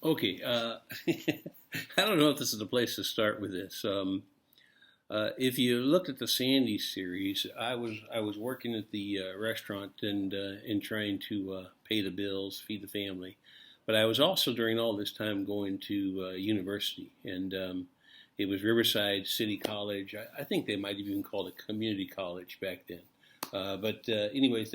Okay, I don't know if this is the place to start with this. If you looked at the Sandy series, I was working at the restaurant and trying to pay the bills, feed the family, but I was also during all this time going to university, and it was Riverside City College. I think they might have even called it community college back then. Anyways,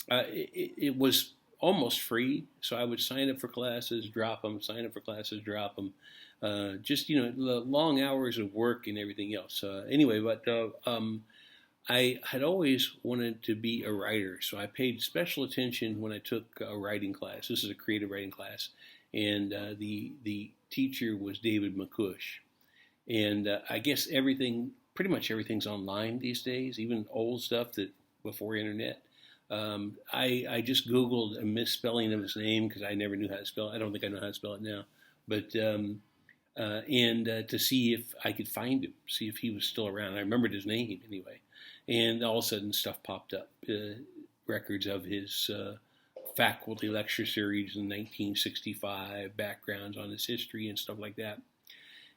it was almost free. So I would sign up for classes, drop them, sign up for classes, drop them. Just the long hours of work and everything else. I had always wanted to be a writer, so I paid special attention when I took a writing class. This is a creative writing class, and the teacher was David MacCuish. And I guess pretty much everything's online these days, even old stuff that before internet. I just Googled a misspelling of his name because I never knew how to spell it. I don't think I know how to spell it now. But and To see if I could find him, see if he was still around. I remembered his name anyway. And all of a sudden, stuff popped up, records of his faculty lecture series in 1965, backgrounds on his history and stuff like that.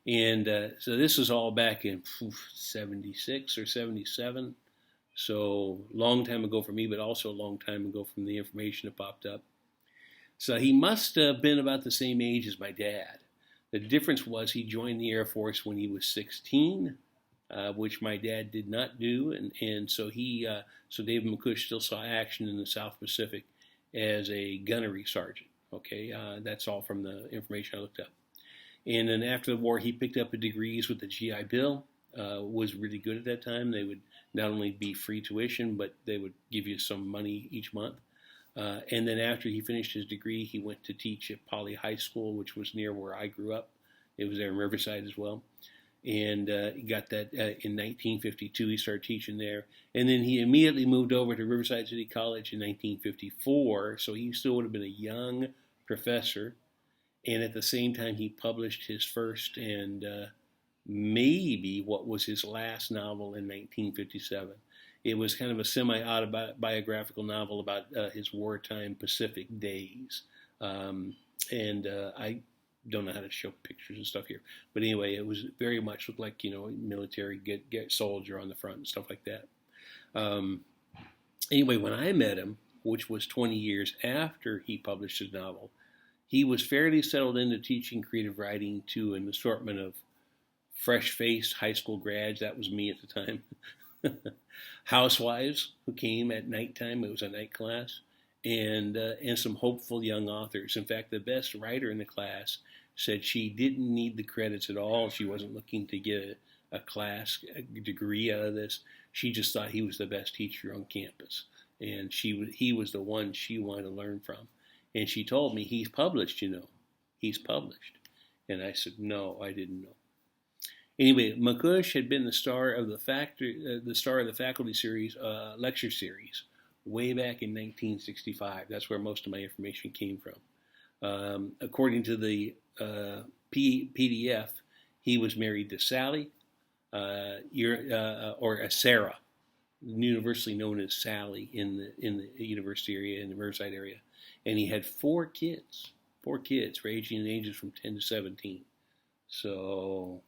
And so this was all back in 76 or 77. So long time ago for me, but also a long time ago from the information that popped up. So he must have been about the same age as my dad. The difference was he joined the Air Force when he was 16, which my dad did not do, and so so David MacCuish still saw action in the South Pacific as a gunnery sergeant. Okay, that's all from the information I looked up. And then after the war, he picked up degrees with the GI Bill. Was really good at that time. They would not only be free tuition, but they would give you some money each month. And then after he finished his degree, he went to teach at Poly High School, which was near where I grew up. It was there in Riverside as well. And he got that in 1952. He started teaching there. And then he immediately moved over to Riverside City College in 1954. So he still would have been a young professor. And at the same time, he published his first and maybe what was his last novel in 1957. It was kind of a semi-autobiographical novel about his wartime Pacific days. I don't know how to show pictures and stuff here. But anyway, it was very much looked like, military, get soldier on the front and stuff like that. Anyway, when I met him, which was 20 years after he published his novel, he was fairly settled into teaching creative writing to an assortment of fresh-faced high school grads. That was me at the time. Housewives who came at nighttime. It was a night class. And some hopeful young authors. In fact, the best writer in the class said she didn't need the credits at all. She wasn't looking to get a degree out of this. She just thought he was the best teacher on campus. And he was the one she wanted to learn from. And she told me, he's published, He's published. And I said, no, I didn't know. Anyway, MacCuish had been the star of the faculty series, lecture series, way back in 1965. That's where most of my information came from. According to the PDF, he was married to Sally, or Sarah, universally known as Sally in the university area, in the Riverside area, and he had four kids, ranging in ages from 10 to 17. So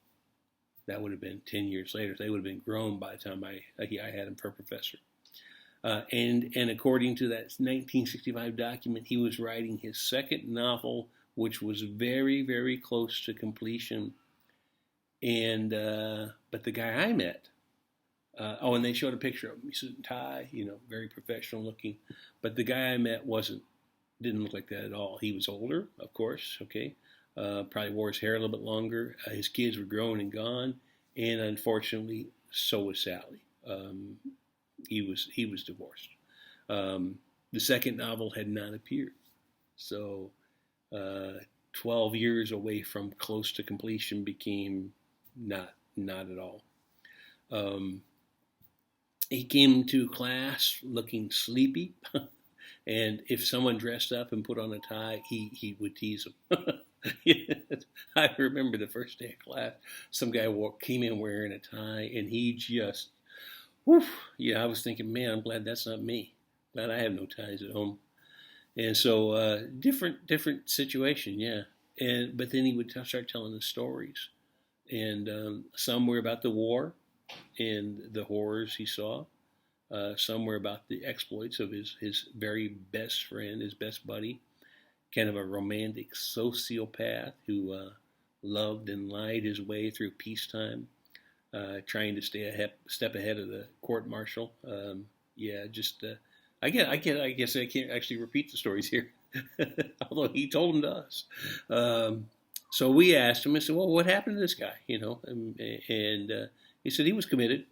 that would have been 10 years later. They would have been grown by the time I had him for a professor. And according to that 1965 document, he was writing his second novel, which was very, very close to completion. And but the guy I met, and they showed a picture of him, suit and tie, very professional looking. But the guy I met didn't look like that at all. He was older, of course, okay. Probably wore his hair a little bit longer. His kids were grown and gone, and unfortunately, so was Sally. He was divorced. The second novel had not appeared, so 12 years away from close to completion became not at all. He came to class looking sleepy, and if someone dressed up and put on a tie, he would tease him. I remember the first day of class, some guy came in wearing a tie, and he just, I was thinking, man, I'm glad that's not me. Glad I have no ties at home. And so different situation, yeah. But then he would start telling the stories, and some were about the war and the horrors he saw. Some were about the exploits of his very best friend, his best buddy, kind of a romantic sociopath who loved and lied his way through peacetime, trying to stay a step ahead of the court martial. Yeah, just I guess I can't actually repeat the stories here, although he told them to us. So we asked him. I said, "Well, what happened to this guy?" And he said he was committed.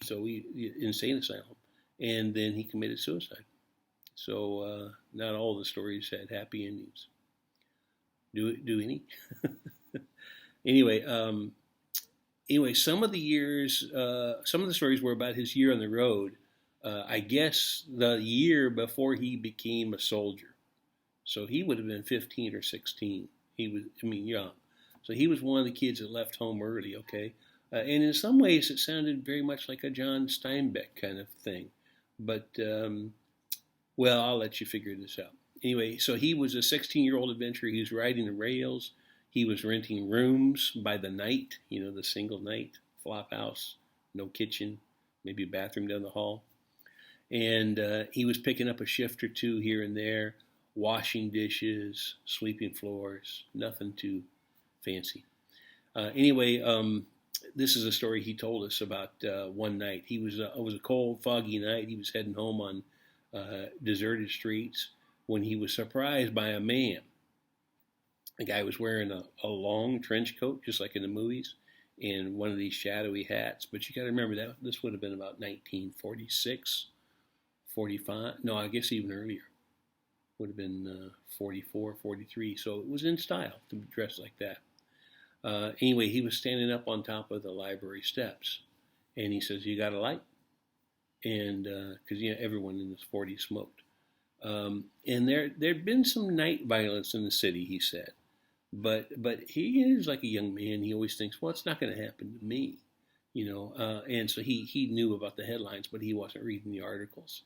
So we insane asylum, and then he committed suicide. So not all the stories had happy endings. Do any? Anyway, some of the stories were about his year on the road. I guess the year before he became a soldier. So he would have been 15 or 16. He was, young. So he was one of the kids that left home early. Okay, and in some ways it sounded very much like a John Steinbeck kind of thing, but. Well, I'll let you figure this out. Anyway, so he was a 16-year-old adventurer. He was riding the rails. He was renting rooms by the night, the single night flop house, no kitchen, maybe a bathroom down the hall. And he was picking up a shift or two here and there, washing dishes, sweeping floors, nothing too fancy. Anyway, this is a story he told us about one night. It was a cold, foggy night. He was heading home on deserted streets when he was surprised by a man. The guy was wearing a long trench coat, just like in the movies, and one of these shadowy hats. But you got to remember that this would have been about 1946, 45. No, I guess even earlier. Would have been 44, 43. So it was in style to be dressed like that. Anyway, he was standing up on top of the library steps, and he says, "You got a light?" And because everyone in his 40s smoked, and there'd been some night violence in the city, he said, but he is like a young man. He always thinks, well, it's not going to happen to me, and so he knew about the headlines, but he wasn't reading the articles.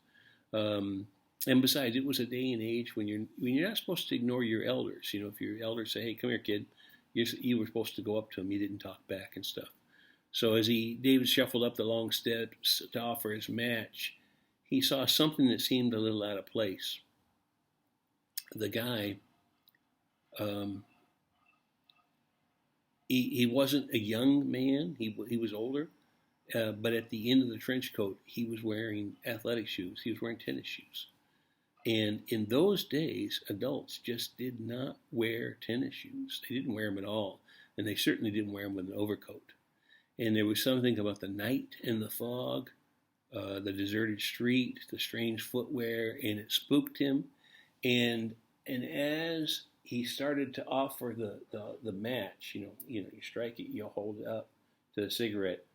And besides, it was a day and age when you're not supposed to ignore your elders. If your elders say, "Hey, come here, kid," you were supposed to go up to him. You didn't talk back and stuff. So as David shuffled up the long steps to offer his match, he saw something that seemed a little out of place. The guy, he wasn't a young man. He was older, but at the end of the trench coat, he was wearing athletic shoes. He was wearing tennis shoes. And in those days, adults just did not wear tennis shoes. They didn't wear them at all, and they certainly didn't wear them with an overcoat. And there was something about the night and the fog, the deserted street, the strange footwear, and it spooked him. And as he started to offer the match, you strike it, you hold it up to the cigarette.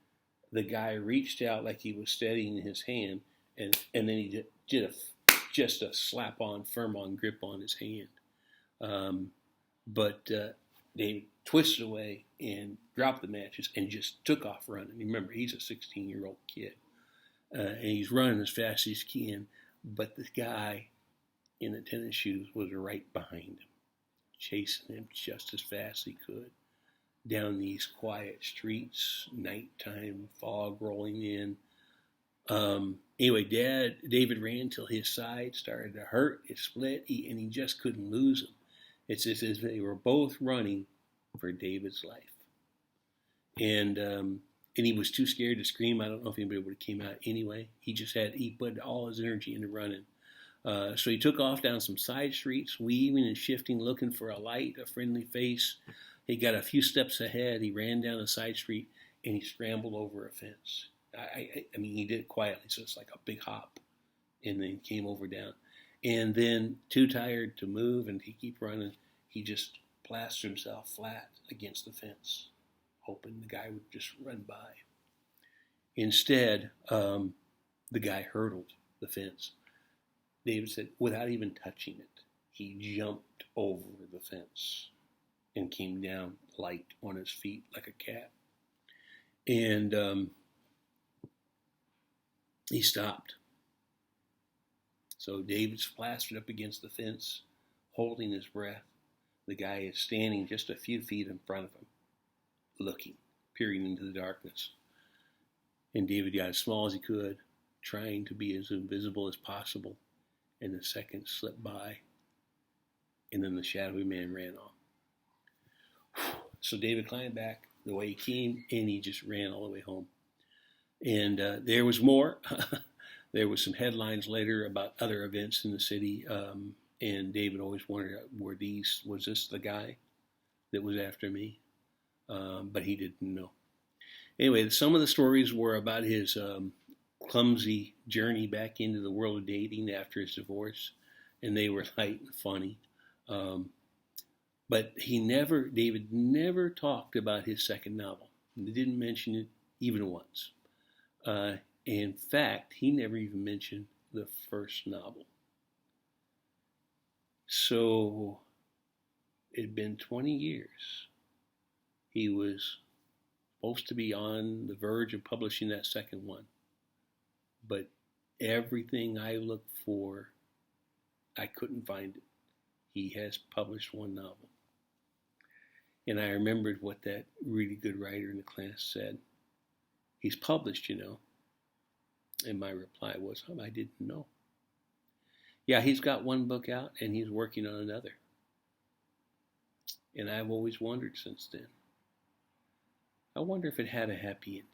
The guy reached out like he was steadying his hand, and then he did just a firm on grip on his hand. But they twisted away and dropped the matches and just took off running. Remember, he's a 16-year-old kid, and he's running as fast as he can. But the guy in the tennis shoes was right behind him, chasing him just as fast as he could down these quiet streets, nighttime, fog rolling in. Anyway, David ran till his side started to hurt. It split, and he just couldn't lose him. It's as if they were both running for David's life. And he was too scared to scream. I don't know if anybody would have came out anyway. He put all his energy into running. So he took off down some side streets, weaving and shifting, looking for a light, a friendly face. He got a few steps ahead. He ran down a side street, and he scrambled over a fence. I mean, he did it quietly, so it's like a big hop, and then came over down. And then, too tired to move and to keep running, he just plastered himself flat against the fence, hoping the guy would just run by. Instead, the guy hurdled the fence. David said, without even touching it, he jumped over the fence and came down light on his feet like a cat. And he stopped. So David's plastered up against the fence, holding his breath. The guy is standing just a few feet in front of him, looking, peering into the darkness. And David got as small as he could, trying to be as invisible as possible. And the seconds slipped by, and then the shadowy man ran off. So David climbed back the way he came, and he just ran all the way home. And there was more. There was some headlines later about other events in the city, and David always wondered, was this the guy that was after me? But he didn't know. Anyway, some of the stories were about his clumsy journey back into the world of dating after his divorce, and they were light and funny. But David never talked about his second novel. He didn't mention it even once. In fact, he never even mentioned the first novel. So it had been 20 years. He was supposed to be on the verge of publishing that second one. But everything I looked for, I couldn't find it. He has published one novel. And I remembered what that really good writer in the class said. He's published, you know. And my reply was, I didn't know. Yeah, he's got one book out and he's working on another. And I've always wondered since then. I wonder if it had a happy ending.